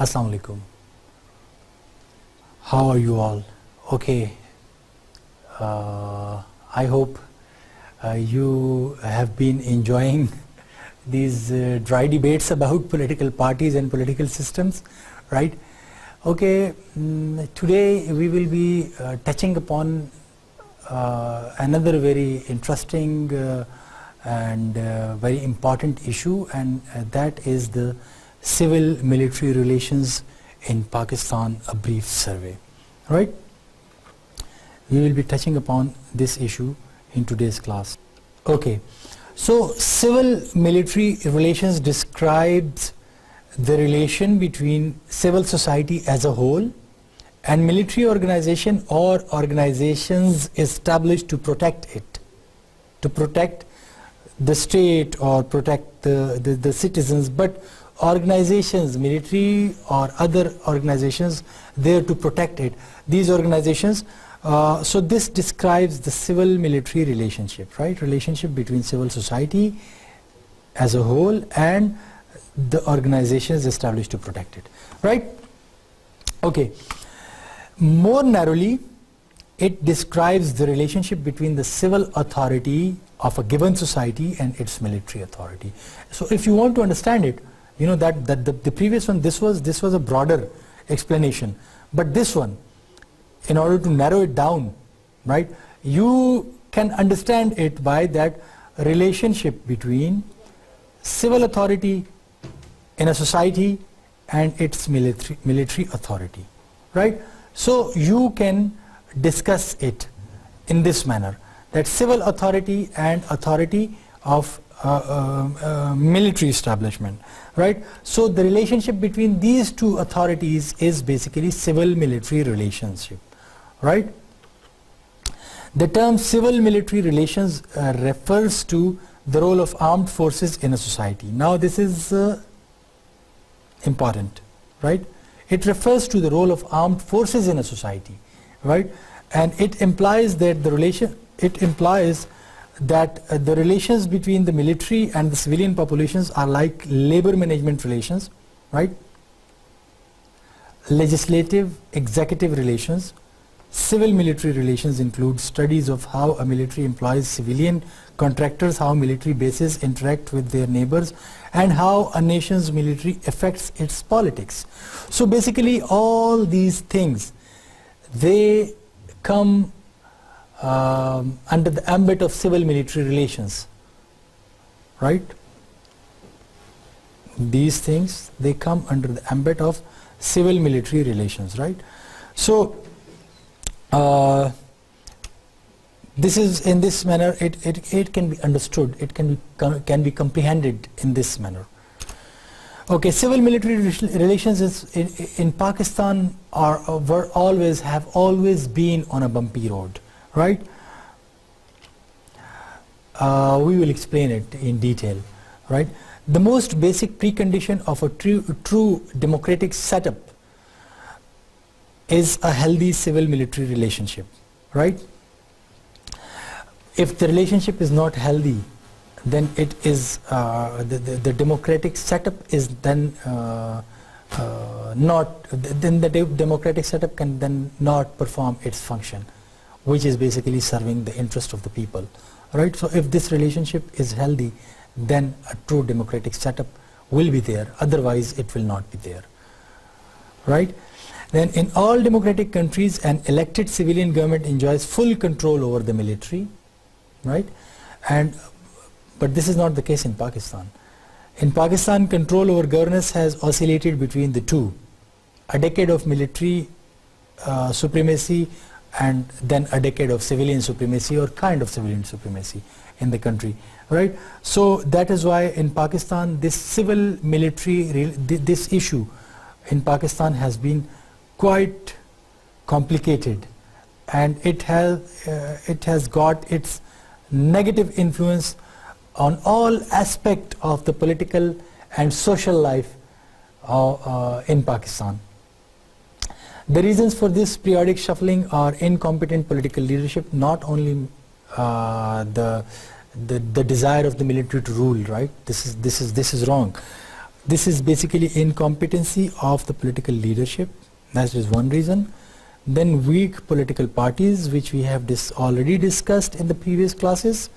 Assalamu alaikum. How are you all? Okay. I hope you have been enjoying these dry debates about political parties and political systems, right? Okay, today we will be touching upon another very interesting and very important issue, and that is the civil-military relations in Pakistan, a brief survey, right? We will be touching upon this issue in today's class. Okay, so civil-military relations describes the relation between civil society as a whole and military organization or organizations established to protect it, to protect the state or protect the citizens, but organizations, military or other organizations, there to protect it. These organizations, so this describes the civil-military relationship, right? Relationship between civil society as a whole and the organizations established to protect it, right? Okay. More narrowly, it describes the relationship between the civil authority of a given society and its military authority. So if you want to understand it, you know that the previous one, this was a broader explanation, but this one, in order to narrow it down, right, you can understand it by that relationship between civil authority in a society and its military authority, right? So you can discuss it in this manner, that civil authority and authority of military establishment, right? So the relationship between these two authorities is basically civil-military relationship, right? The term civil-military relations refers to the role of armed forces in a society. Now this is important, right? It refers to the role of armed forces in a society, right? And it implies that the relations between the military and the civilian populations are like labor management relations, right? Legislative, executive relations. Civil-military relations include studies of how a military employs civilian contractors, how military bases interact with their neighbors, and how a nation's military affects its politics. So basically all these things, they come under the ambit of civil-military relations, right? These things, they come under the ambit of civil-military relations, right? So this is in this manner, it can be understood, it can be comprehended in this manner. Okay, civil-military relations is in Pakistan have always been on a bumpy road, right? We will explain it in detail, right? The most basic precondition of a true democratic setup is a healthy civil-military relationship, right? If the relationship is not healthy, then it is the democratic setup is then democratic setup can then not perform its function, which is basically serving the interest of the people, right? So if this relationship is healthy, then a true democratic setup will be there, otherwise it will not be there, right? Then in all democratic countries, an elected civilian government enjoys full control over the military, right? But this is not the case in Pakistan. In Pakistan, control over governance has oscillated between the two. A decade of military supremacy and then a decade of civilian supremacy or kind of civilian supremacy in the country, right? So that is why in Pakistan this civil-military, this issue in Pakistan has been quite complicated, and it has got its negative influence on all aspects of the political and social life in Pakistan. The reasons for this periodic shuffling are incompetent political leadership, not only the desire of the military to rule, right? This is wrong. This is basically incompetency of the political leadership. That is one reason. Then weak political parties, which we have already discussed in the previous classes,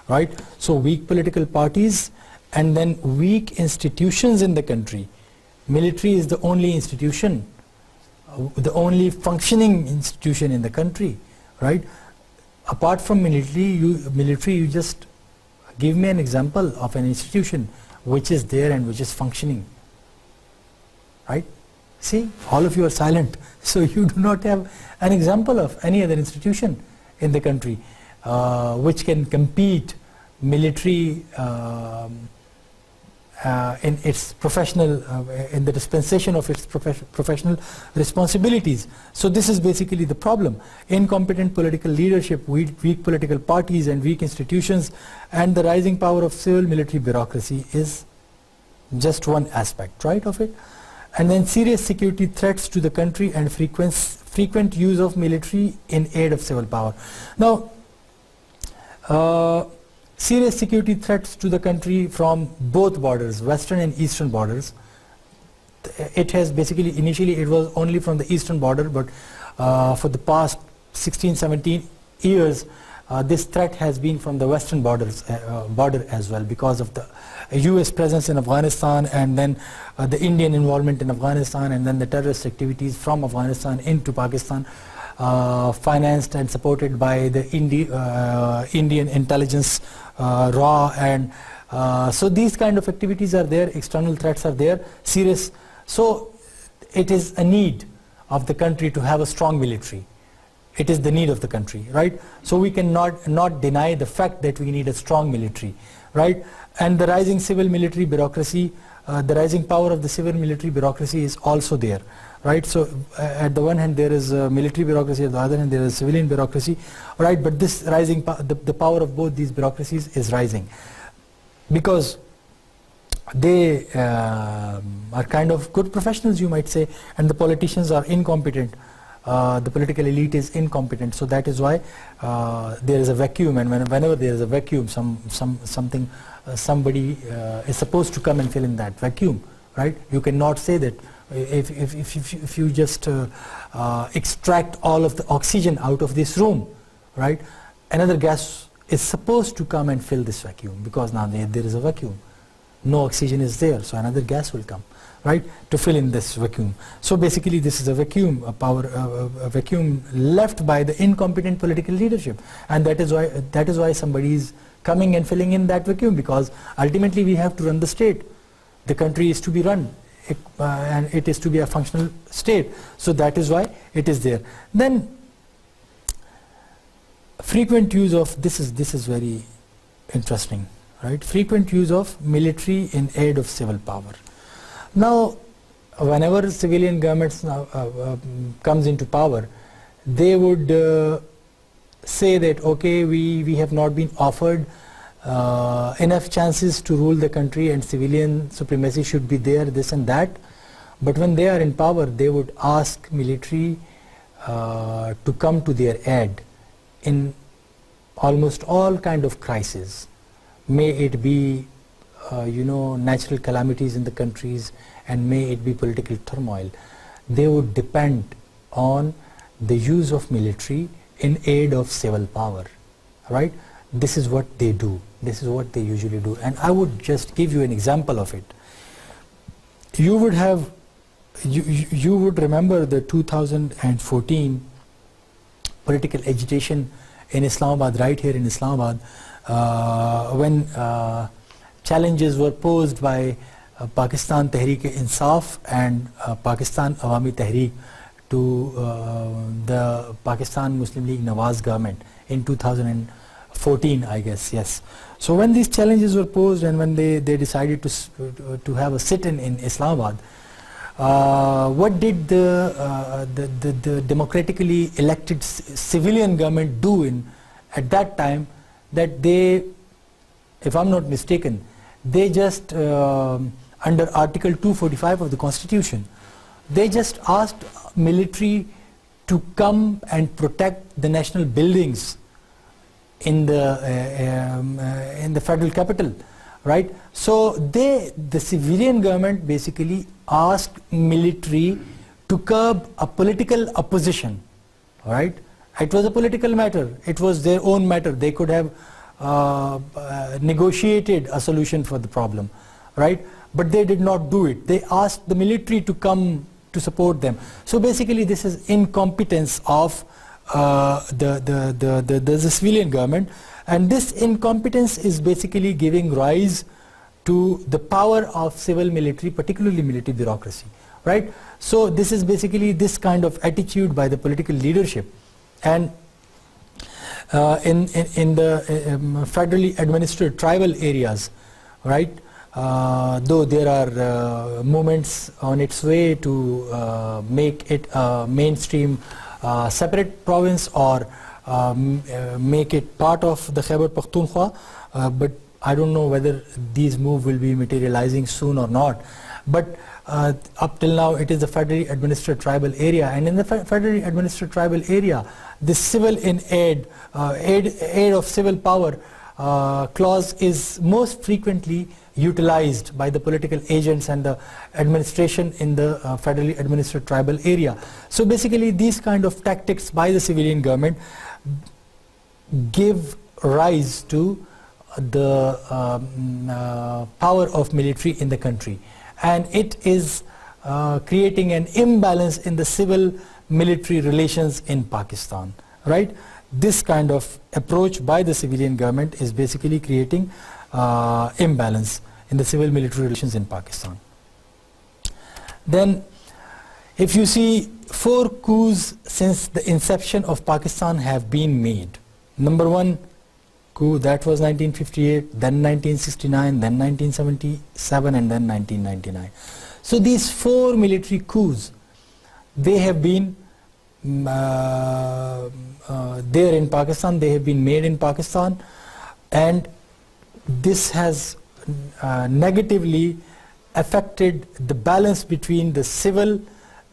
right? So weak political parties, and then weak institutions in the country. Military is the only institution, the only functioning institution in the country, right? Apart from military, you just give me an example of an institution which is there and which is functioning, right? See, all of you are silent, so you do not have an example of any other institution in the country which can compete military in its professional, in the dispensation of its professional responsibilities. So this is basically the problem. Incompetent political leadership, weak political parties and weak institutions, and the rising power of civil military bureaucracy is just one aspect, right, of it. And then serious security threats to the country and frequent use of military in aid of civil power. Now, serious security threats to the country from both borders, western and eastern borders. It has basically, initially it was only from the eastern border, but for the past 16-17 years, this threat has been from the western border as well, because of the US presence in Afghanistan, and then the Indian involvement in Afghanistan, and then the terrorist activities from Afghanistan into Pakistan, financed and supported by the Indian intelligence, RAW, and so these kind of activities are there, external threats are there, serious. So it is a need of the country to have a strong military. It is the need of the country, right? So we cannot not deny the fact that we need a strong military, right? And the rising civil military bureaucracy, the rising power of the civil military bureaucracy is also there, right? So at the one hand there is military bureaucracy, at the other hand there is civilian bureaucracy, right? But this rising, the power of both these bureaucracies is rising, because they are kind of good professionals, you might say, and the politicians are incompetent. The political elite is incompetent, so that is why there is a vacuum, and whenever there is a vacuum, somebody is supposed to come and fill in that vacuum, right? You cannot say that if you just extract all of the oxygen out of this room, right? Another gas is supposed to come and fill this vacuum, because now there is a vacuum. No oxygen is there, so another gas will come, right, to fill in this vacuum. So basically this is a vacuum, a vacuum left by the incompetent political leadership, and that is why somebody is coming and filling in that vacuum, because ultimately we have to run the state. The country is to be run, and it is to be a functional state, so that is why it is there. Then frequent use of, this is very interesting, right? Frequent use of military in aid of civil power. Now, whenever civilian governments comes into power, they would say that, okay, we have not been offered enough chances to rule the country, and civilian supremacy should be there, this and that. But when they are in power, they would ask military to come to their aid in almost all kind of crises. May it be natural calamities in the countries, and may it be political turmoil. They would depend on the use of military in aid of civil power, right? This is what they do. This is what they usually do. And I would just give you an example of it. You would have, you would remember the 2014 political agitation in Islamabad, right here in Islamabad, when challenges were posed by Pakistan Tehreek-e-Insaf and Pakistan Awami Tehreek to the Pakistan Muslim League Nawaz government in 2014, I guess, yes. So when these challenges were posed, and when they decided to have a sit-in in Islamabad, what did the democratically elected civilian government do at that time? That they, if I'm not mistaken, they just under Article 245 of the Constitution, they just asked military to come and protect the national buildings in the federal capital, right? So the civilian government basically asked military to curb a political opposition, right? It was a political matter. It was their own matter. They could have negotiated a solution for the problem, right? But they did not do it. They asked the military to come to support them. So basically this is incompetence of the civilian government, and this incompetence is basically giving rise to the power of civil military, particularly military bureaucracy, right? So this is basically this kind of attitude by the political leadership. And in the federally administered tribal areas, right, though there are movements on its way to make it a mainstream separate province or make it part of the Khyber Pakhtunkhwa, but I don't know whether these moves will be materializing soon or not. But up till now it is the federally administered tribal area, and in the federally administered tribal area, the civil in aid of civil power clause is most frequently utilized by the political agents and the administration in the federally administered tribal area. So basically these kind of tactics by the civilian government give rise to the power of military in the country, and it is creating an imbalance in the civil military relations in Pakistan, right? This kind of approach by the civilian government is basically creating imbalance in the civil military relations in Pakistan. Then if you see, 4 coups since the inception of Pakistan have been made. Number 1 coup, that was 1958, then 1969, then 1977, and then 1999. So these 4 military coups, they have been there in Pakistan, they have been made in Pakistan, and this has negatively affected the balance between the civil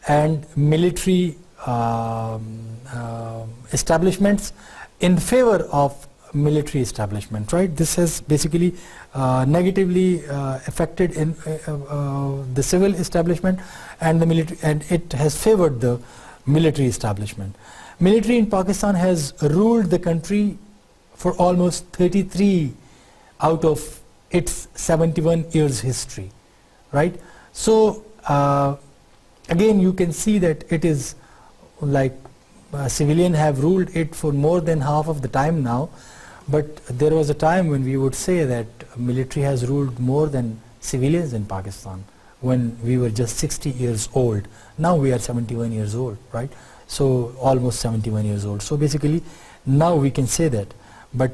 and military establishments in favor of military establishment, right? This has basically negatively affected in the civil establishment and the military, and it has favored the military establishment. Military in Pakistan has ruled the country for almost 33 out of its 71 years history, right? So again you can see that it is like civilian have ruled it for more than half of the time now, but there was a time when we would say that military has ruled more than civilians in Pakistan when we were just 60 years old. Now we are 71 years old, right? So almost 71 years old. So basically now we can say that, but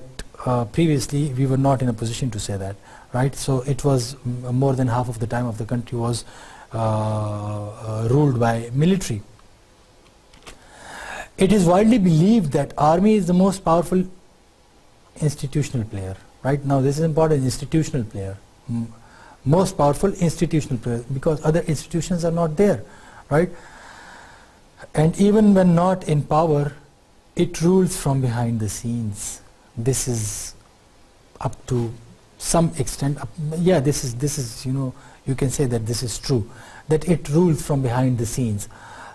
previously we were not in a position to say that, right? So it was more than half of the time of the country was ruled by military. It is widely believed that army is the most powerful institutional player, right? Now this is important, institutional player, most powerful institutional player, because other institutions are not there, right? And even when not in power, it rules from behind the scenes. This is up to some extent, yeah, this is, you know, you can say that this is true, that it rules from behind the scenes.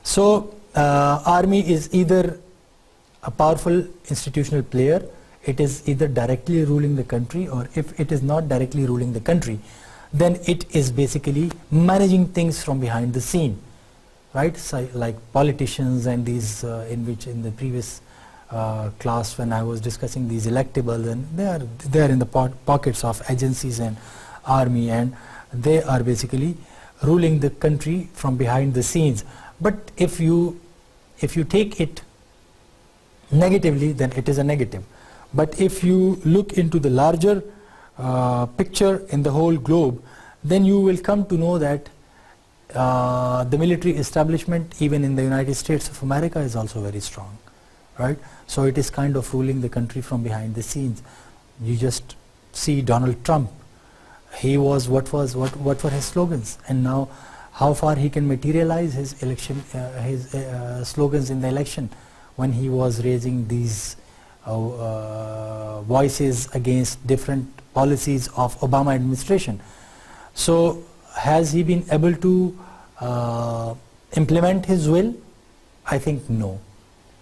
So army is either a powerful institutional player, it is either directly ruling the country, or if it is not directly ruling the country, then it is basically managing things from behind the scene, right? So like politicians and these in the previous class when I was discussing these electables, and they are in the pockets of agencies and army, and they are basically ruling the country from behind the scenes. But if you take it negatively, then it is a negative. But if you look into the larger picture in the whole globe, then you will come to know that the military establishment even in the United States of America is also very strong, right? So it is kind of ruling the country from behind the scenes. You just see Donald Trump. He was what were his slogans, and now how far he can materialize his election his slogans in the election, when he was raising these voices against different policies of Obama administration. So has he been able to implement his will? I think no.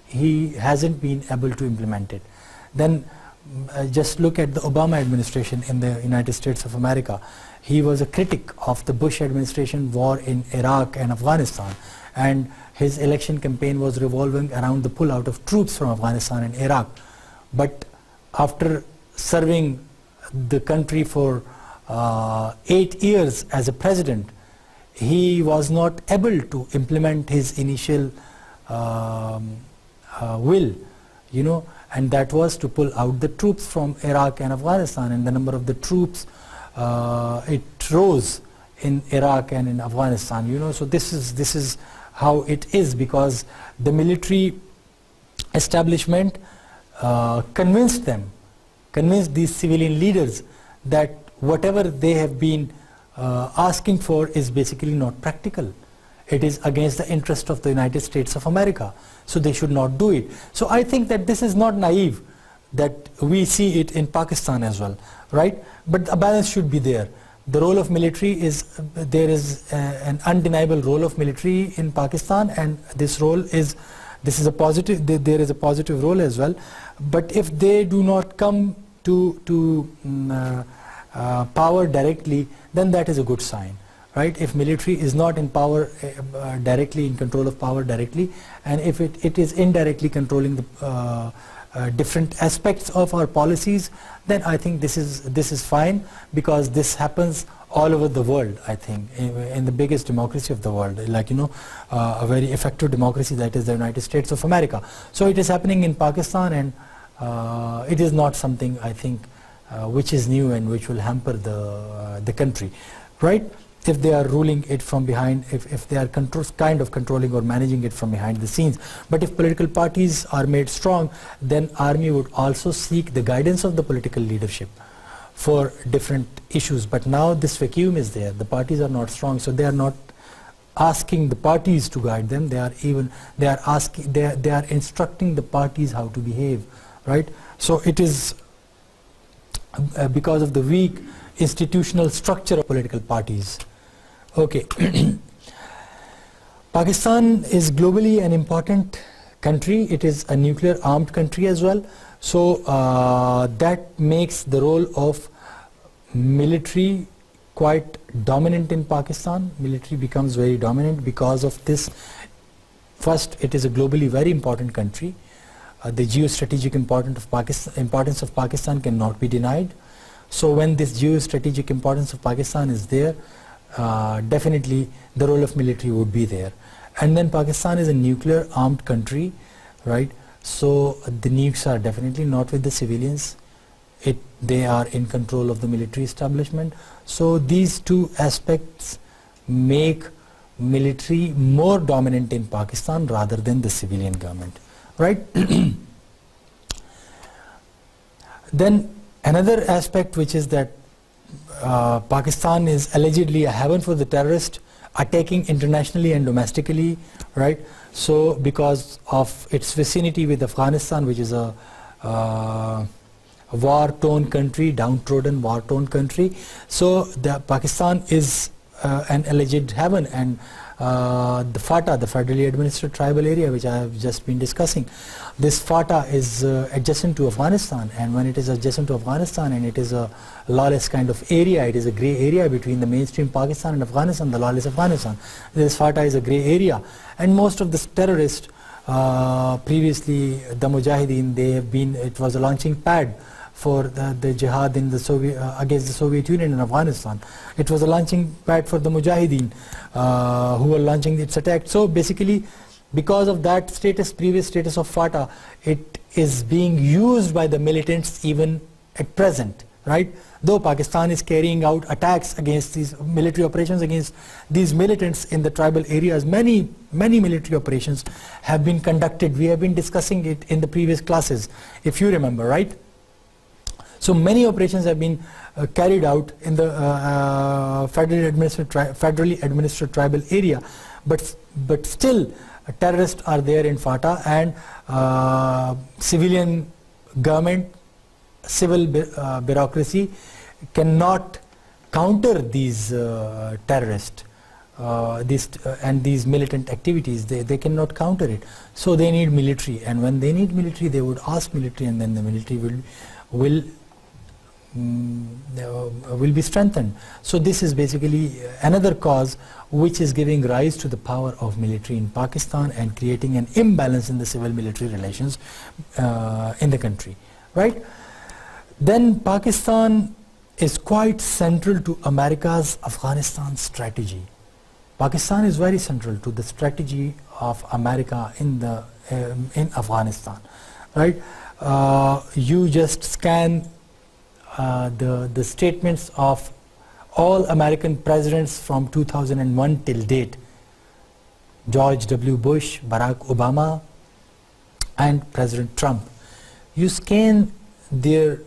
He hasn't been able to implement it. Then just look at the Obama administration in the United States of America. He was a critic of the Bush administration war in Iraq and Afghanistan, and his election campaign was revolving around the pullout of troops from Afghanistan and Iraq. But after serving the country for 8 years as a president, he was not able to implement his initial will, you know, and that was to pull out the troops from Iraq and Afghanistan, and the number of the troops it rose in Iraq and in Afghanistan, you know. So this is how it is, because the military establishment convinced these civilian leaders that whatever they have been asking for is basically not practical. It is against the interest of the United States of America, so they should not do it. So I think that this is not naive, that we see it in Pakistan as well, right? But a balance should be there. The role of military is, there is an undeniable role of military in Pakistan, and this role is, this is a positive, there is a positive role as well. But if they do not come to power directly, then that is a good sign, right? If military is not in power directly, in control of power directly, and if it is indirectly controlling the different aspects of our policies, then I think this is fine, because this happens all over the world, I think, in the biggest democracy of the world, like, you know, a very effective democracy, that is the United States of America. So it is happening in Pakistan, and it is not something, I think, which is new and which will hamper the country, right? If they are ruling it from behind, if they are kind of controlling or managing it from behind the scenes. But if political parties are made strong, then army would also seek the guidance of the political leadership for different issues. But now this vacuum is there. The parties are not strong, so they are not asking the parties to guide them. They are instructing the parties how to behave, right? So it is because of the weak institutional structure of political parties. Okay. Pakistan is globally an important country. It is a nuclear armed country as well. So that makes the role of military quite dominant in Pakistan. Military becomes very dominant because of this. First, it is a globally very important country. The geostrategic importance of Pakistan cannot be denied. So when this geostrategic importance of Pakistan is there, definitely the role of military would be there. And then Pakistan is a nuclear armed country, right? So the nukes are definitely not with the civilians. They are in control of the military establishment. So these two aspects make military more dominant in Pakistan rather than the civilian government, right? Then another aspect, which is that Pakistan is allegedly a haven for the terrorist, attacking internationally and domestically, right? So because of its vicinity with Afghanistan, which is a war-torn country, downtrodden war-torn country, so Pakistan is an alleged haven, and the FATA, the federally administered tribal area, which I have just been discussing, this FATA is adjacent to Afghanistan, and when it is adjacent to Afghanistan and it is a lawless kind of area, it is a grey area between the mainstream Pakistan and Afghanistan, the lawless Afghanistan. This FATA is a grey area, and most of the terrorists, previously the Mujahideen, they have been, it was a launching pad for the jihad in the against the Soviet Union in Afghanistan. It was a launching pad for the Mujahideen who were launching its attack. So basically, because of that status, previous status of FATA, it is being used by the militants even at present, right? Though Pakistan is carrying out attacks against these military operations against these militants in the tribal areas, many military operations have been conducted. We have been discussing it in the previous classes, if you remember, right? So many operations have been carried out in the federally administered tribal area, but still terrorists are there in FATA, and civilian government, civil bureaucracy cannot counter these terrorists and these militant activities. They cannot counter it. So they need military, and when they need military, they would ask military, and then the military will be strengthened. So this is basically another cause which is giving rise to the power of military in Pakistan and creating an imbalance in the civil-military relations in the country, right? Then Pakistan is quite central to America's Afghanistan strategy. Pakistan is very central to the strategy of America in Afghanistan, right? You just scan the statements of all American presidents from 2001 till date: George W. Bush, Barack Obama, and President Trump. You scan their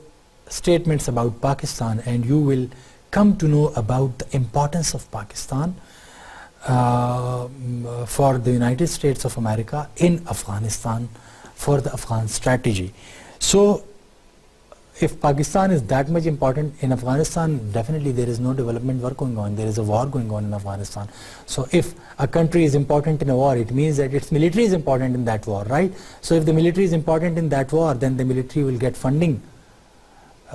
statements about Pakistan and you will come to know about the importance of Pakistan for the United States of America in Afghanistan, for the Afghan strategy. So if Pakistan is that much important in Afghanistan, definitely there is no development work going on. There is a war going on in Afghanistan. So if a country is important in a war, it means that its military is important in that war, right? So if the military is important in that war, then the military will get funding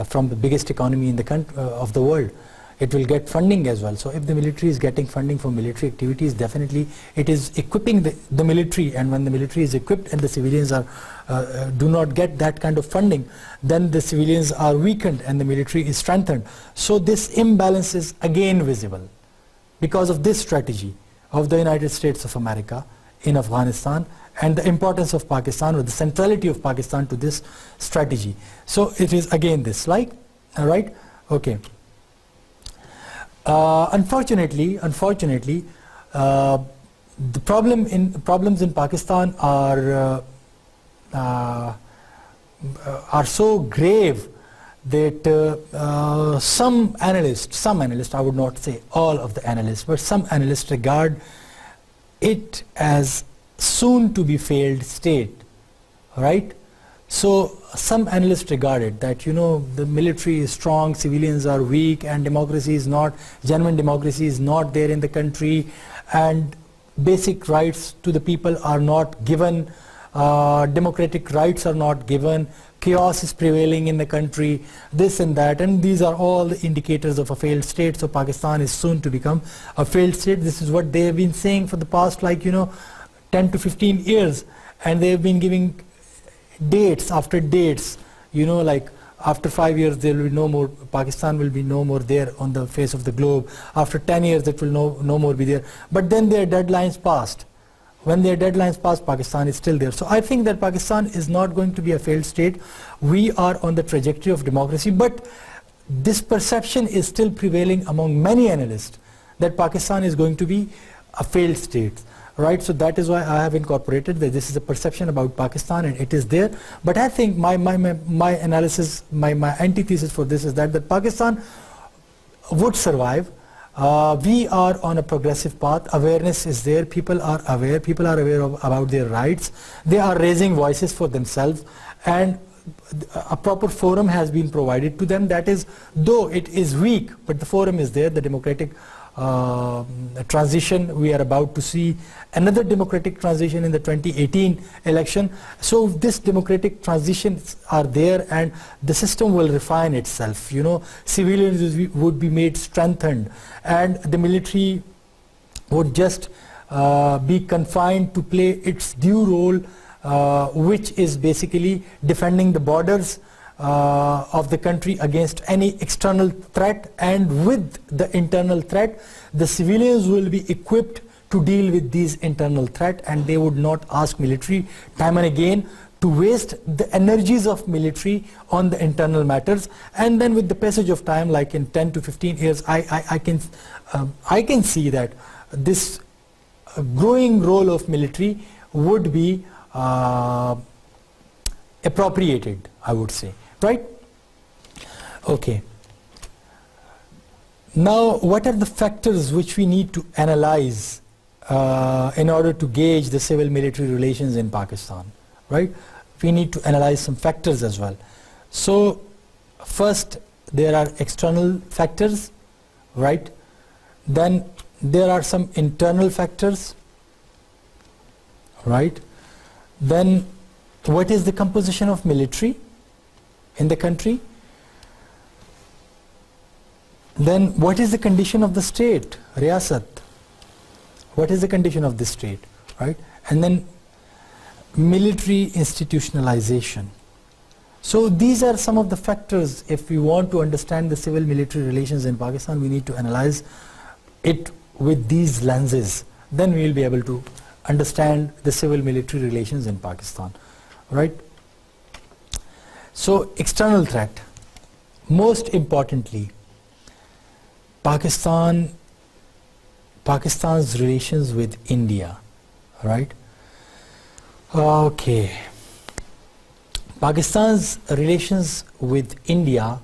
from the biggest economy in the country, of the world. It will get funding as well. So if the military is getting funding for military activities, definitely it is equipping the military, and when the military is equipped and the civilians do not get that kind of funding, then the civilians are weakened and the military is strengthened. So this imbalance is again visible because of this strategy of the United States of America in Afghanistan and the importance of Pakistan, or the centrality of Pakistan to this strategy. So it is again this, like, all right, okay. Unfortunately, the problems in Pakistan are so grave that some analysts, I would not say all of the analysts, but some analysts regard it as soon to be failed state, right? So some analysts regard it that, you know, the military is strong, civilians are weak, and democracy is not, genuine democracy is not there in the country, and basic rights to the people are not given, democratic rights are not given, chaos is prevailing in the country, this and that, and these are all the indicators of a failed state. So Pakistan is soon to become a failed state. This is what they have been saying for the past, like, you know, 10 to 15 years, and they have been giving dates after dates, you know, like after 5 years there will be no more, Pakistan will be no more there on the face of the globe. After 10 years it will no more be there. But then their deadlines passed. When their deadlines passed, Pakistan is still there. So I think that Pakistan is not going to be a failed state. We are on the trajectory of democracy, but this perception is still prevailing among many analysts that Pakistan is going to be a failed state. Right, so that is why I have incorporated that this is a perception about Pakistan, and it is there. But I think my analysis, my antithesis for this is that Pakistan would survive. We are on a progressive path. Awareness is there. People are aware. People are aware about their rights. They are raising voices for themselves, and a proper forum has been provided to them. That is, though it is weak, but the forum is there. The democratic transition, we are about to see another democratic transition in the 2018 election. So this democratic transitions are there, and the system will refine itself. You know, civilians would be made strengthened, and the military would just be confined to play its due role, which is basically defending the borders of the country against any external threat, and with the internal threat, the civilians will be equipped to deal with these internal threat, and they would not ask military time and again to waste the energies of military on the internal matters. And then with the passage of time, like in 10 to 15 years, I can see that this growing role of military would be appropriated, I would say. Right? Okay. Now, what are the factors which we need to analyze in order to gauge the civil-military relations in Pakistan? Right? We need to analyze some factors as well. So, first, there are external factors, right? Then there are some internal factors, right? Then what is the composition of military in the country? Then what is the condition of the state, riyasat? What is the condition of the state, right? And then military institutionalization. So these are some of the factors. If we want to understand the civil-military relations in Pakistan, we need to analyze it with these lenses. Then we will be able to understand the civil-military relations in Pakistan, right? So external threat. Most importantly, Pakistan's relations with India, right? Okay. Pakistan's relations with India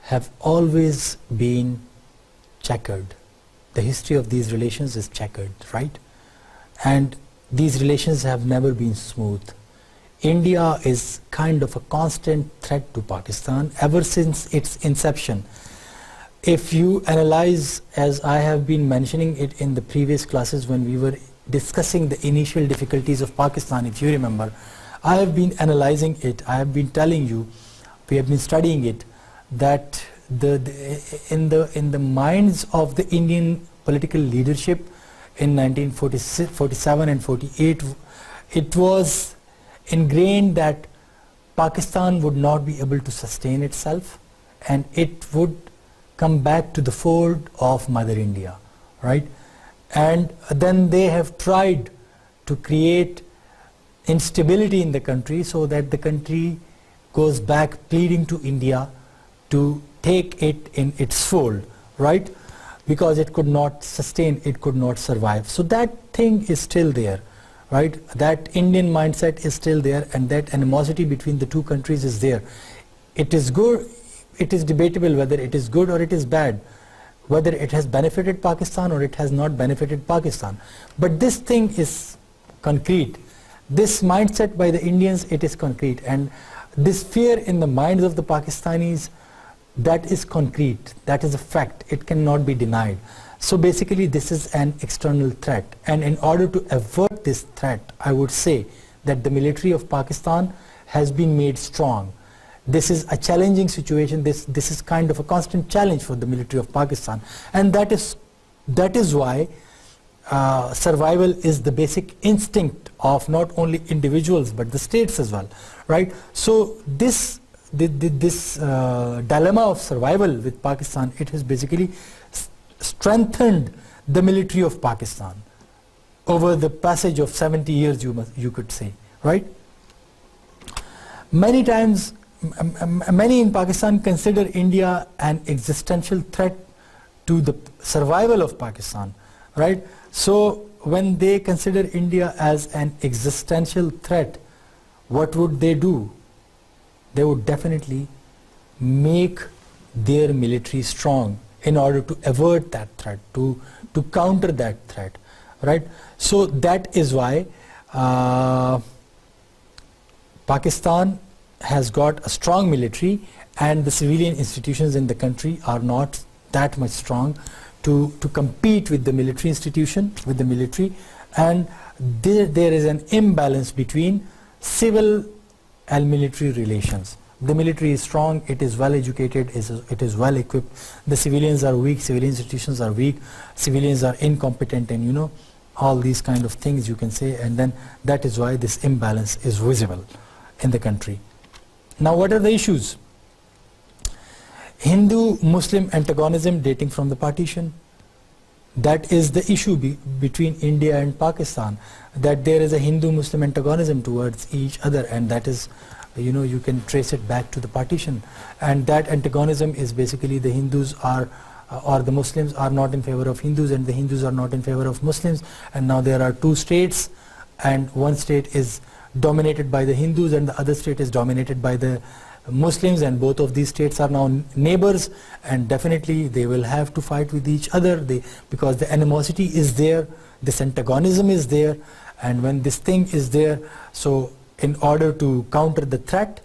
have always been checkered. The history of these relations is checkered, right? And these relations have never been smooth. India is kind of a constant threat to Pakistan ever since its inception. If you analyze, as I have been mentioning it in the previous classes when we were discussing the initial difficulties of Pakistan, if you remember, I have been analyzing it, I have been telling you, we have been studying it, that in the minds of the Indian political leadership in 1947 and 48, it was ingrained that Pakistan would not be able to sustain itself and it would come back to the fold of Mother India, right? And then they have tried to create instability in the country so that the country goes back pleading to India to take it in its fold, right? Because it could not sustain, it could not survive. So that thing is still there, right? That Indian mindset is still there, and that animosity between the two countries is there. It is good, it is debatable whether it is good or it is bad, whether it has benefited Pakistan or it has not benefited Pakistan. But this thing is concrete. This mindset by the Indians, it is concrete, and this fear in the minds of the Pakistanis, that is concrete, that is a fact, it cannot be denied. So basically this is an external threat, and in order to avert this threat, I would say that the military of Pakistan has been made strong. This is a challenging situation, this is kind of a constant challenge for the military of Pakistan, and that is why survival is the basic instinct of not only individuals but the states as well, right? So this dilemma of survival with Pakistan, it has basically strengthened the military of Pakistan over the passage of 70 years, you could say, right? Many times, many in Pakistan consider India an existential threat to the survival of Pakistan, right? So when they consider India as an existential threat, what would they do? They would definitely make their military strong in order to avert that threat, to counter that threat, right? So that is why Pakistan has got a strong military, and the civilian institutions in the country are not that much strong to compete with the military institution, with the military, and there is an imbalance between civil and military relations. The military is strong, it is well educated, it is well equipped. The civilians are weak, civilian institutions are weak, civilians are incompetent, and all these kind of things you can say, and then that is why this imbalance is visible in the country. Now what are the issues? Hindu-Muslim antagonism dating from the partition. That is the issue between India and Pakistan, that there is a Hindu-Muslim antagonism towards each other, and that is, you can trace it back to the partition. And that antagonism is basically the Hindus are, or the Muslims are not in favor of Hindus, and the Hindus are not in favor of Muslims, and now there are two states, and one state is dominated by the Hindus and the other state is dominated by the Muslims, and both of these states are now neighbors, and definitely they will have to fight with each other because the animosity is there, this antagonism is there, and when this thing is there, so in order to counter the threat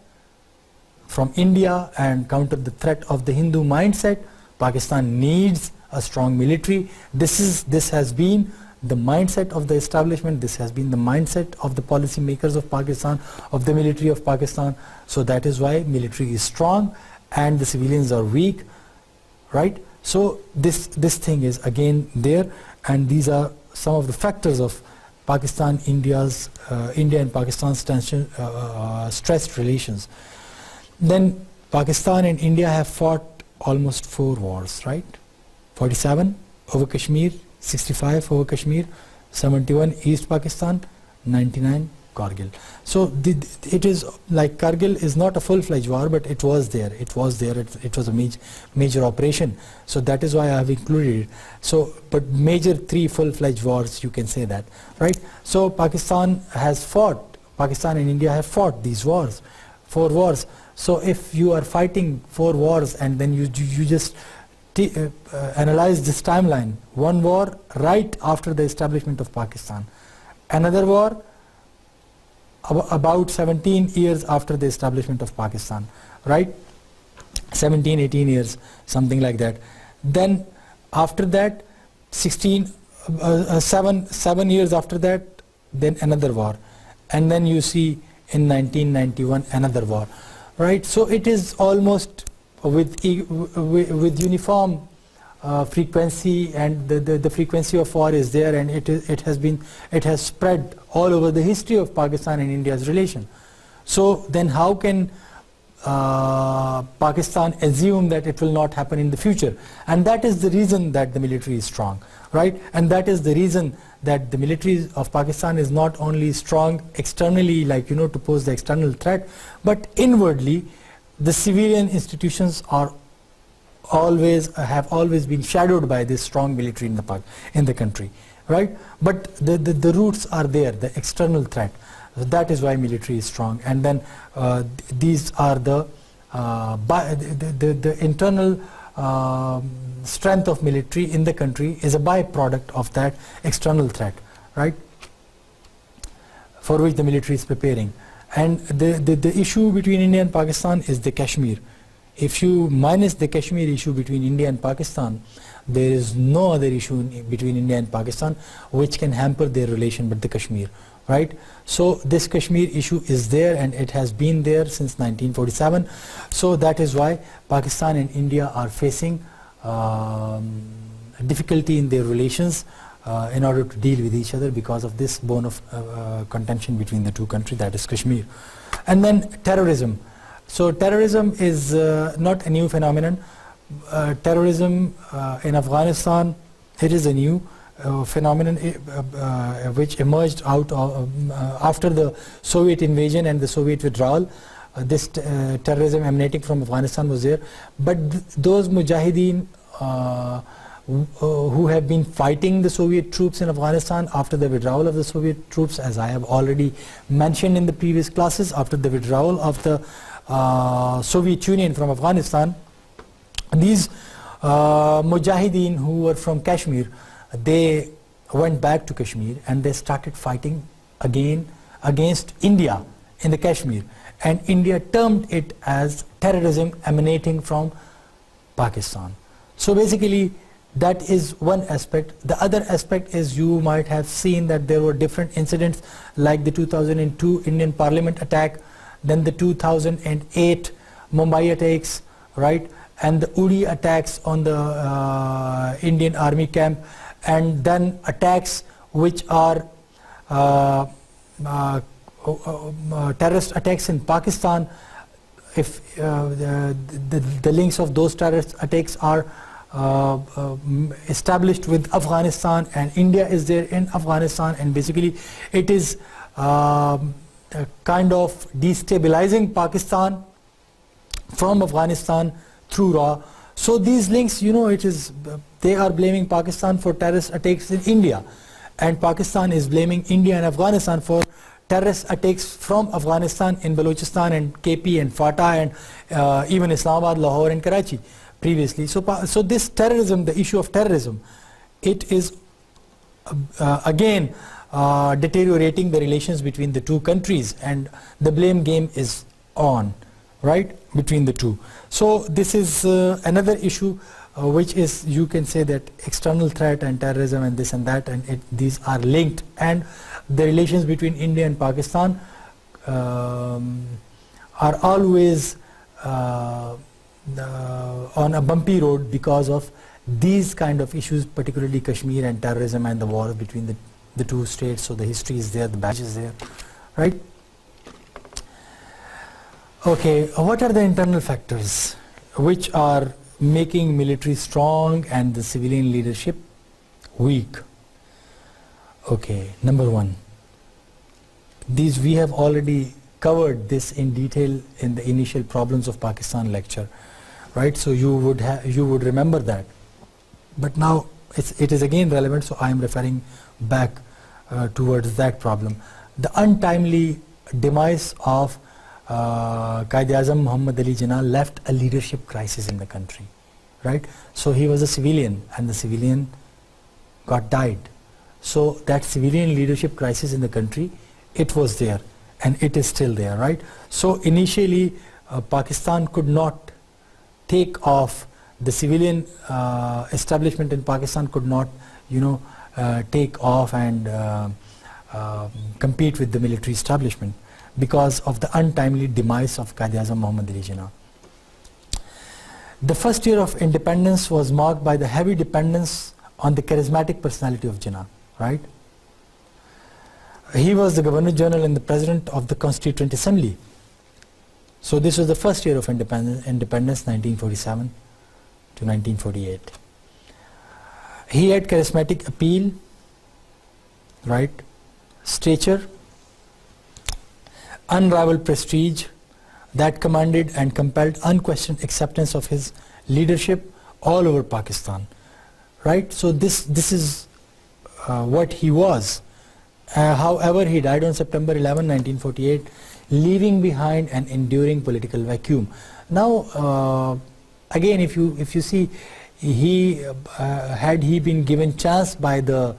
from India and counter the threat of the Hindu mindset. Pakistan needs a strong military. This has been the mindset of the establishment. This has been the mindset of the policy makers of Pakistan, of the military of Pakistan. So that is why military is strong and the civilians are weak, right? So this thing is again there, and these are some of the factors of India and Pakistan's tension, stressed relations. Then Pakistan and India have fought almost 4 wars, right? 47 over Kashmir, 65 over Kashmir, 71 East Pakistan, 99 Kargil. So it is like Kargil is not a full-fledged war, but it was there. It was a major operation. So that is why I have included it. So, but major 3 full-fledged wars, you can say that, right? So Pakistan and India have fought these wars, 4 wars. So if you are fighting 4 wars and then you just analyze this timeline, 1 war right after the establishment of Pakistan, another war about 17 years after the establishment of Pakistan, right? 17, 18 years, something like that. Then after that, 7 years after that, then another war. And then you see in 1991 another war, right? So it is almost with uniform frequency, and the frequency of war is there, and it has spread all over the history of Pakistan and India's relation. So then how can Pakistan assume that it will not happen in the future? And that is the reason that the military is strong, right? And that is the reason that the military of Pakistan is not only strong externally, like to pose the external threat, but inwardly the civilian institutions have always been shadowed by this strong military in the country, right? But the roots are there, the external threat. That is why military is strong. And then these are the internal strength of military in the country is a byproduct of that external threat, right? For which the military is preparing. And the issue between India and Pakistan is the Kashmir. If you minus the Kashmir issue between India and Pakistan, there is no other issue between India and Pakistan which can hamper their relation but the Kashmir, right? So this Kashmir issue is there, and it has been there since 1947. So that is why Pakistan and India are facing difficulty in their relations in order to deal with each other because of this bone of contention between the two countries, that is Kashmir. And then terrorism. So terrorism is not a new phenomenon. Terrorism in Afghanistan, it is a new phenomenon which emerged out of, after the Soviet invasion and the Soviet withdrawal. This terrorism emanating from Afghanistan was there. But those mujahideen who have been fighting the Soviet troops in Afghanistan after the withdrawal of the Soviet troops, as I have already mentioned in the previous classes, after the withdrawal of the Soviet Union from Afghanistan, these mujahideen who were from Kashmir, they went back to Kashmir and they started fighting again against India in the Kashmir, and India termed it as terrorism emanating from Pakistan. So basically that is one aspect. The other aspect is, you might have seen that there were different incidents like the 2002 Indian Parliament attack, then the 2008 Mumbai attacks, right, and the Uri attacks on the Indian Army camp, and then attacks which are terrorist attacks in Pakistan. If the links of those terrorist attacks are established with Afghanistan, and India is there in Afghanistan, and basically it is kind of destabilizing Pakistan from Afghanistan through RAW. So these links, they are blaming Pakistan for terrorist attacks in India, and Pakistan is blaming India and Afghanistan for terrorist attacks from Afghanistan in Balochistan and KP and FATA and even Islamabad, Lahore and Karachi previously. So this terrorism, the issue of terrorism, it is again deteriorating the relations between the two countries, and the blame game is on, right, between the two. So this is another issue which is, you can say that external threat and terrorism and this and that, and these are linked, and the relations between India and Pakistan are always on a bumpy road because of these kind of issues, particularly Kashmir and terrorism and the war between the two states. So the history is there, the badge is there, right? Okay, what are the internal factors which are making military strong and the civilian leadership weak? Okay, number one, these we have already covered this in detail in the initial problems of Pakistan lecture, right? So you would remember that, but now it is again relevant, so I am referring back towards that problem. The untimely demise of Quaid-e-Azam Muhammad Ali Jinnah left a leadership crisis in the country, right? So he was a civilian and the civilian died. So that civilian leadership crisis in the country, it was there and it is still there, right? So initially Pakistan could not take off, the civilian establishment in Pakistan could not, take off and compete with the military establishment because of the untimely demise of Quaid-e-Azam Muhammad Ali Jinnah. The first year of independence was marked by the heavy dependence on the charismatic personality of Jinnah, right? He was the Governor General and the President of the Constituent Assembly. So this was the first year of independence 1947 to 1948. He had charismatic appeal, right? Stature, unrivaled prestige that commanded and compelled unquestioned acceptance of his leadership all over Pakistan, right? So this is what he was. However, he died on September 11, 1948, leaving behind an enduring political vacuum. Now, again, if you see, had he been given chance by the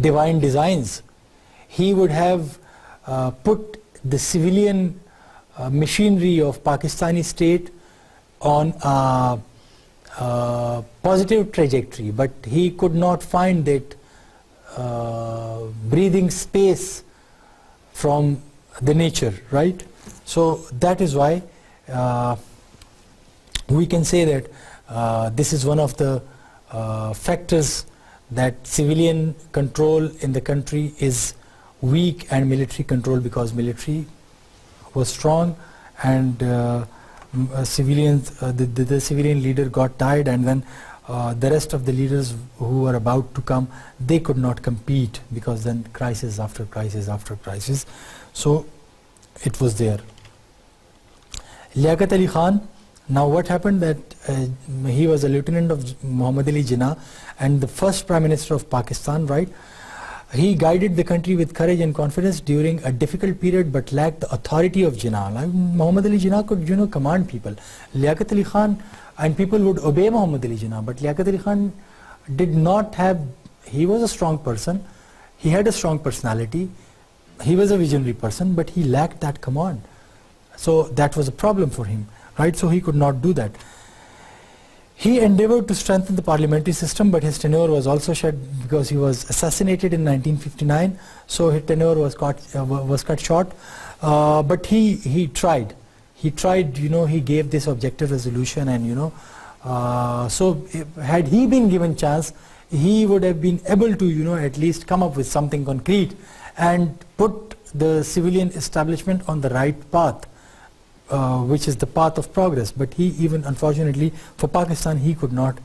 divine designs, he would have put the civilian machinery of Pakistani state on a positive trajectory, but he could not find that breathing space from the nature, right? So that is why we can say that this is one of the factors that civilian control in the country is weak and military control, because military was strong and the civilian leader died, and then the rest of the leaders who were about to come, they could not compete, because then crisis after crisis after crisis. So it was there. Liaquat Ali Khan, now what happened that he was a lieutenant of Muhammad Ali Jinnah and the first Prime Minister of Pakistan, right? He guided the country with courage and confidence during a difficult period, but lacked the authority of Jinnah. Like Muhammad Ali Jinnah could, command people. Liaquat Ali Khan, and people would obey Muhammad Ali Jinnah, but Liaquat Ali Khan did not have, he was a strong person, he had a strong personality, he was a visionary person, but he lacked that command. So that was a problem for him, right? So he could not do that. He endeavored to strengthen the parliamentary system, but his tenure was also short because he was assassinated in 1959. So his tenure was cut short. But he tried. He tried. He gave this objective resolution, and so had he been given chance, he would have been able to at least come up with something concrete and put the civilian establishment on the right path. Which is the path of progress, but he even, unfortunately for Pakistan, he could not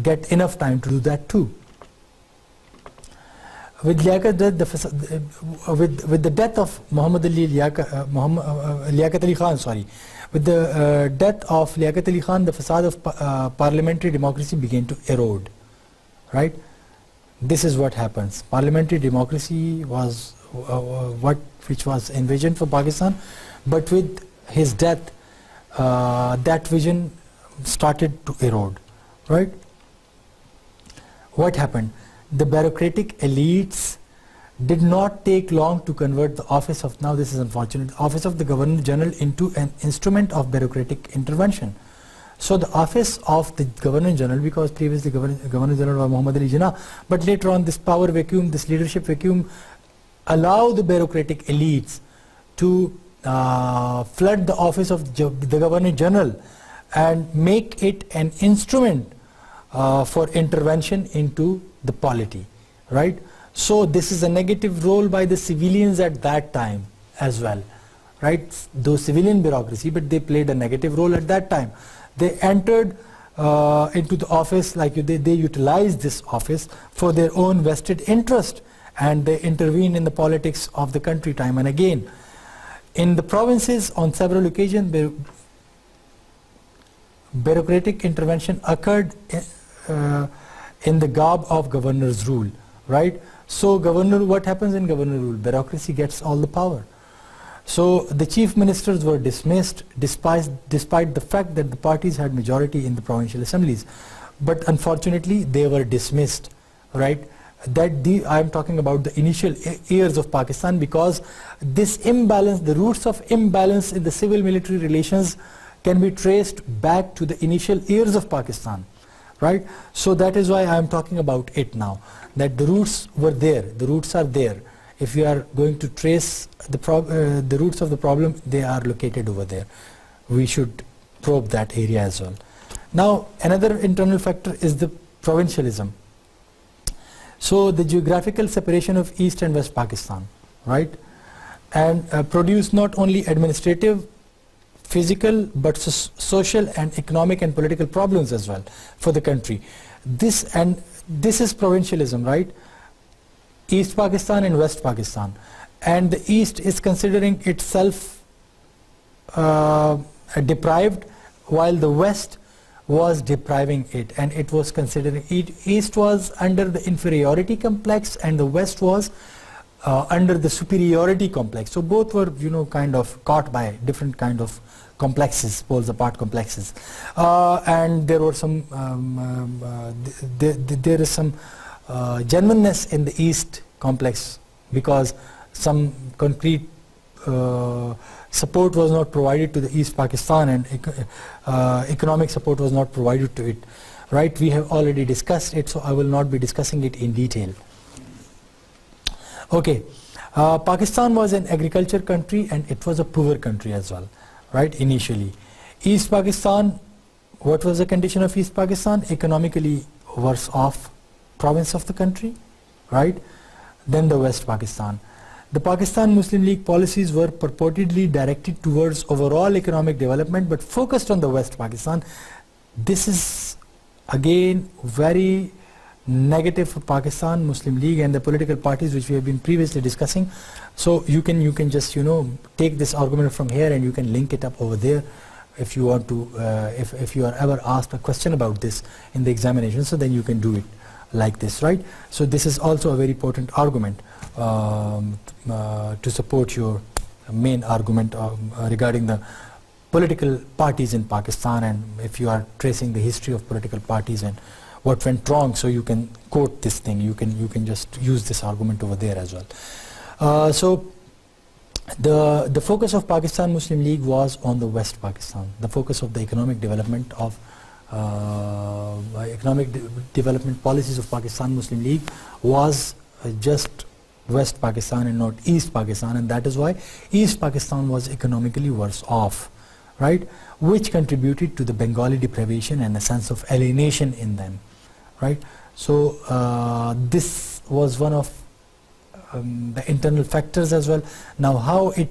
get enough time to do that too. With the death of Liaquat Ali Khan, with the death of Liaquat Ali Khan, the facade of parliamentary democracy began to erode, right? This is what happens. Parliamentary democracy was which was envisioned for Pakistan, but with his death, that vision started to erode, right? What happened? The bureaucratic elites did not take long to convert the office of, now this is unfortunate, office of the Governor General into an instrument of bureaucratic intervention. So the office of the Governor General, because previously Governor General was Muhammad Ali Jinnah, but later on this power vacuum, this leadership vacuum, allow the bureaucratic elites to flood the office of the Governor General and make it an instrument for intervention into the polity, right? So this is a negative role by the civilians at that time as well, right? Though civilian bureaucracy, but they played a negative role at that time. They entered into the office, like they utilized this office for their own vested interest, and they intervened in the politics of the country time and again. In the provinces, on several occasions, bureaucratic intervention occurred in the garb of governor's rule, right? So what happens in governor rule? Bureaucracy gets all the power. So the chief ministers were dismissed despite the fact that the parties had majority in the provincial assemblies. But unfortunately, they were dismissed, right? I am talking about the initial years of Pakistan, because this imbalance, the roots of imbalance in the civil-military relations can be traced back to the initial years of Pakistan, right? So that is why I am talking about it now, that the roots were there, the roots are there. If you are going to trace the roots of the problem, they are located over there. We should probe that area as well. Now, another internal factor is the provincialism. So the geographical separation of East and West Pakistan, right? And produced not only administrative, physical, but social and economic and political problems as well for the country. This is provincialism, right? East Pakistan and West Pakistan. And the East is considering itself deprived, while the West was depriving it, and it was considering East was under the inferiority complex and the West was under the superiority complex. So both were, kind of caught by different kind of complexes, poles apart complexes, and there were some there is some genuineness in the East complex, because some concrete support was not provided to the East Pakistan, and economic support was not provided to it, right? We have already discussed it, so I will not be discussing it in detail. Okay, Pakistan was an agriculture country and it was a poor country as well, right, initially. East Pakistan, what was the condition of East Pakistan? Economically worse off province of the country, right, than the West Pakistan. The Pakistan Muslim League policies were purportedly directed towards overall economic development but focused on the West Pakistan. This is again very negative for Pakistan Muslim League and the political parties which we have been previously discussing. So you can just take this argument from here and you can link it up over there if you want to, if you are ever asked a question about this in the examination, so then you can do it like this, right? So this is also a very important argument to support your main argument regarding the political parties in Pakistan, and if you are tracing the history of political parties and what went wrong, so you can quote this thing, you can just use this argument over there as well. So the focus of Pakistan Muslim League was on the West Pakistan. The focus of the economic development development policies of Pakistan Muslim League was just West Pakistan and not East Pakistan, and that is why East Pakistan was economically worse off, right, which contributed to the Bengali deprivation and a sense of alienation in them, right? So this was one of the internal factors as well. Now how it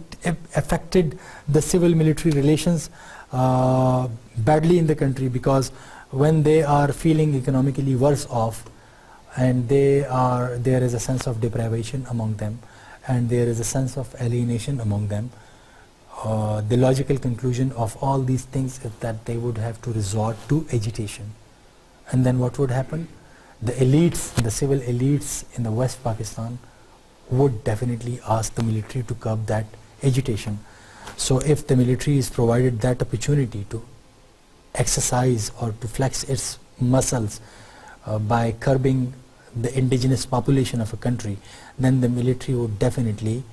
affected the civil military relations badly in the country, because when they are feeling economically worse off and there is a sense of deprivation among them and there is a sense of alienation among them, the logical conclusion of all these things is that they would have to resort to agitation. And then what would happen? The elites, the civil elites in the West Pakistan would definitely ask the military to curb that agitation. So if the military is provided that opportunity to exercise or to flex its muscles by curbing the indigenous population of a country, then the military would definitely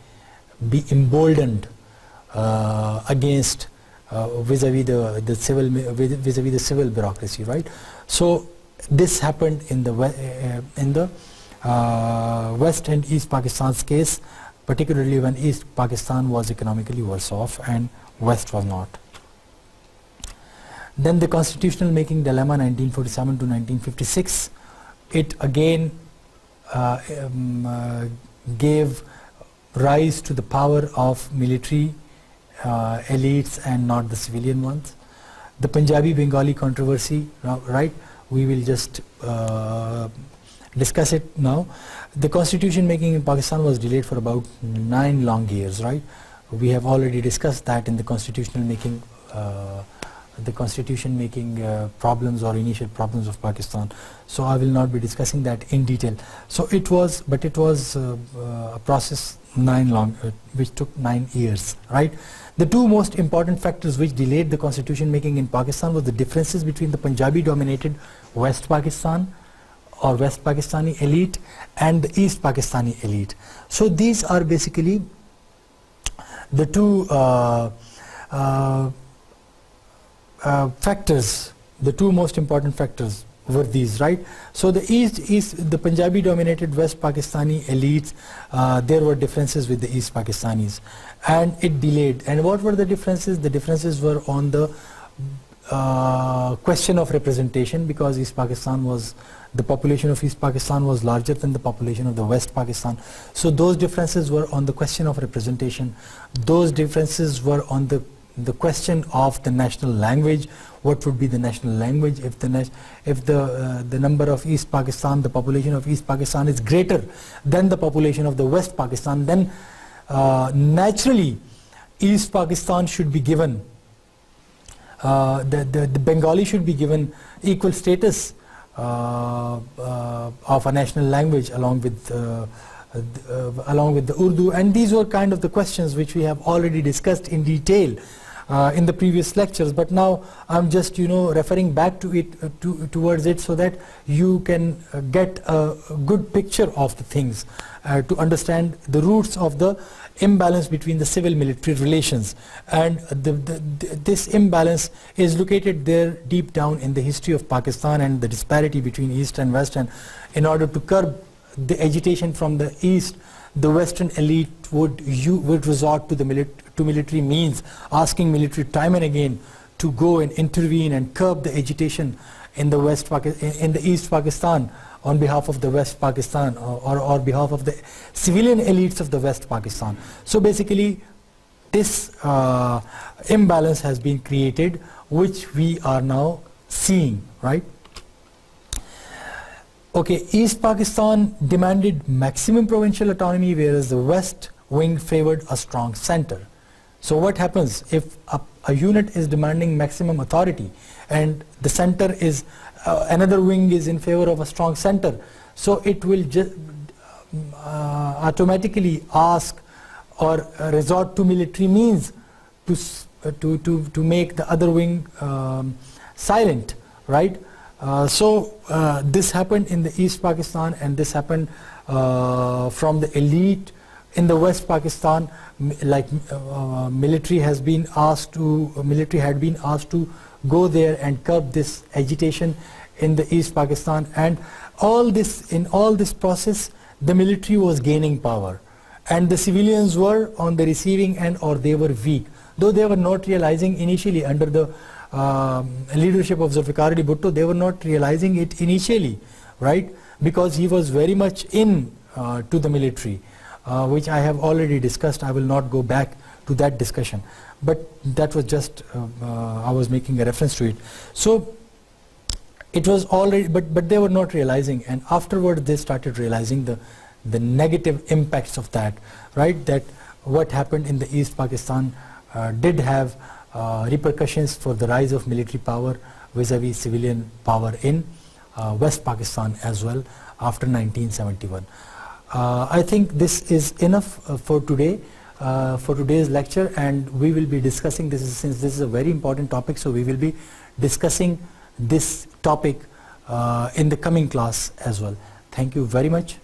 be emboldened against vis-a-vis the civil bureaucracy, right? So this happened in the West and East Pakistan's case, particularly when East Pakistan was economically worse off and West was not. Then the constitutional making dilemma 1947 to 1956, it again gave rise to the power of military elites and not the civilian ones. The Punjabi-Bengali controversy, right? We will just discuss it now. The constitution making in Pakistan was delayed for about 9 long years, right? We have already discussed that in the constitutional making problems or initial problems of Pakistan. So I will not be discussing that in detail. So it was a process which took 9 years, right? The two most important factors which delayed the constitution making in Pakistan was the differences between the Punjabi dominated West Pakistan or West Pakistani elite and the East Pakistani elite. So these are basically the two factors, the two most important factors were these, right? So the Punjabi dominated West Pakistani elites, there were differences with the East Pakistanis and it delayed. And what were the differences? The differences were on the question of representation, because the population of East Pakistan was larger than the population of the West Pakistan. So those differences were on the question of representation. Those differences were on the question of the national language. What would be the national language if the number of East Pakistan, the population of East Pakistan is greater than the population of the West Pakistan, then naturally East Pakistan should be given, the Bengali should be given equal status of a national language along with the Urdu. And these were kind of the questions which we have already discussed in detail in the previous lectures, but now I'm just referring back to it towards it so that you can get a good picture of the things, to understand the roots of the imbalance between the civil military relations. And this imbalance is located there deep down in the history of Pakistan and the disparity between East and West. And in order to curb the agitation from the East, the Western elite would resort to military means, asking military time and again to go and intervene and curb the agitation in the East Pakistan on behalf of the West Pakistan or behalf of the civilian elites of the West Pakistan. So basically this imbalance has been created, which we are now seeing, right? Okay, East Pakistan demanded maximum provincial autonomy, whereas the West wing favored a strong center. So what happens if a unit is demanding maximum authority and the center is, another wing is in favor of a strong center? So it will just automatically ask or resort to military means to make the other wing silent, right? So this happened in the East Pakistan, and this happened from the elite in the West Pakistan. Like military had been asked to go there and curb this agitation in the East Pakistan, and in all this process the military was gaining power and the civilians were on the receiving end, or they were weak, though they were not realizing initially under the leadership of Zulfikar Ali Bhutto. They were not realizing it initially, right? Because he was very much to the military, which I have already discussed. I will not go back to that discussion, but that was just I was making a reference to it. So it was already, but they were not realizing, and afterwards they started realizing the negative impacts of that, right? That what happened in the East Pakistan did have repercussions for the rise of military power vis-a-vis civilian power in West Pakistan as well after 1971. I think this is enough for today, for today's lecture, and we will be discussing this, since this is a very important topic, so we will be discussing this topic in the coming class as well. Thank you very much.